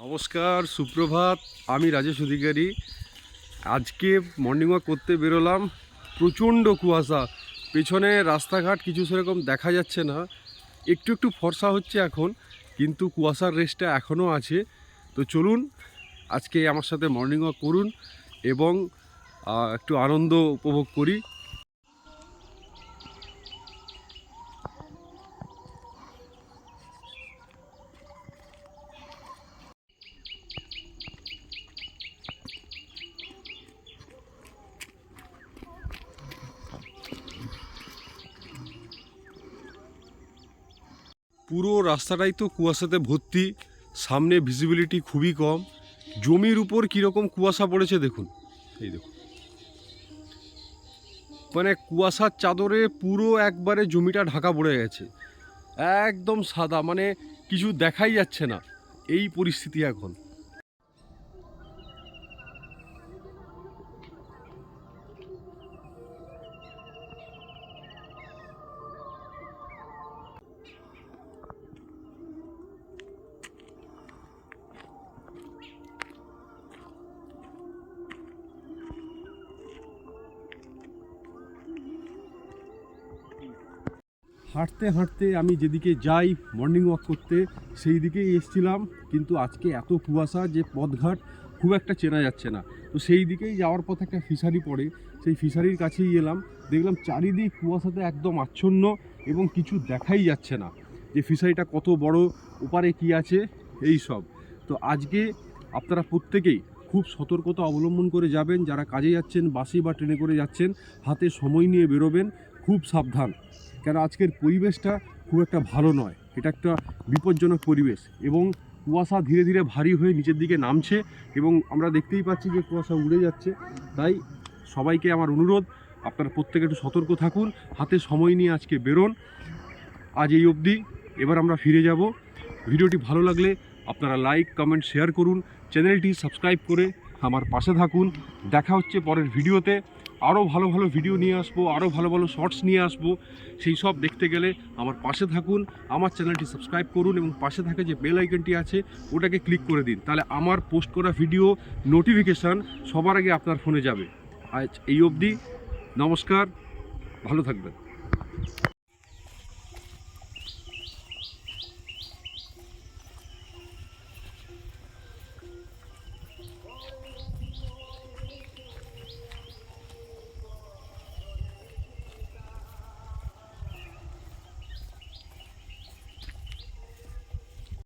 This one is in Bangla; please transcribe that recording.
নমস্কার, সুপ্রভাত। আমি রাজেশ অধিকারী। আজকে মর্নিং ওয়াক করতে বেরোলাম। প্রচণ্ড কুয়াশা, পেছনে রাস্তাঘাট কিছু সেরকম দেখা যাচ্ছে না। একটু একটু ফর্সা হচ্ছে এখন, কিন্তু কুয়াশার রেসটা এখনও আছে। তো চলুন আজকে আমার সাথে মর্নিং ওয়াক করুন এবং একটু আনন্দ উপভোগ করি। পুরো রাস্তাটাই তো কুয়াশাতে ভর্তি, সামনে ভিজিবিলিটি খুবই কম। জমির উপর কীরকম কুয়াশা পড়েছে দেখুন, এই দেখুন, মানে কুয়াশার চাদরে পুরো একবারে জমিটা ঢাকা পড়ে গেছে, একদম সাদা, মানে কিছু দেখাই যাচ্ছে না। এই পরিস্থিতি এখন। হাঁটতে হাঁটতে আমি যেদিকে যাই মর্নিং ওয়াক করতে, সেই দিকেই এসছিলাম, কিন্তু আজকে এত কুয়াশা যে পথঘাট খুব একটা চেনা যাচ্ছে না। তো সেই দিকেই যাওয়ার পথে একটা ফিশারি পড়ে, সেই ফিশারির কাছেই এলাম। দেখলাম চারিদিক কুয়াশাতে একদম আচ্ছন্ন এবং কিছু দেখাই যাচ্ছে না যে ফিশারিটা কত বড়, ওপারে কি আছে, এই সব। তো আজকে আপনারা প্রত্যেকেই খুব সতর্কতা অবলম্বন করে যাবেন। যারা কাজে যাচ্ছেন, বাসে বা ট্রেনে করে যাচ্ছেন, হাতে সময় নিয়ে বেরোবেন, খুব সাবধান। কেন আজকের পরিবেশটা খুব একটা ভালো নয়, এটা একটা বিপজ্জনক পরিবেশ এবং কুয়াশা ধীরে ধীরে ভারী হয়ে নিচের দিকে নামছে এবং আমরা দেখতেই পাচ্ছি যে কুয়াশা উড়ে যাচ্ছে। তাই সবাইকে আমার অনুরোধ, আপনারা প্রত্যেকে একটু সতর্ক থাকুন, হাতে সময় নিয়ে আজকে বেরোন। আজ এই অবধি, এবার আমরা ফিরে যাব। ভিডিওটি ভালো লাগলে আপনারা লাইক, কমেন্ট, শেয়ার করুন। চ্যানেলটি সাবস্ক্রাইব করে আমার পাশে থাকুন। দেখা হচ্ছে পরের ভিডিওতে। আরও ভালো ভালো ভিডিও নিয়ে আসবো, আরও ভালো ভালো শর্টস নিয়ে আসবো। সেই সব দেখতে গেলে আমার পাশে থাকুন, আমার চ্যানেলটি সাবস্ক্রাইব করুন এবং পাশে থাকে যে বেল আইকনটি আছে ওটাকে ক্লিক করে দিন। তাহলে আমার পোস্ট করা ভিডিও নোটিফিকেশান সবার আগে আপনার ফোনে যাবে। আজ এই অবধি, নমস্কার, ভালো থাকবেন।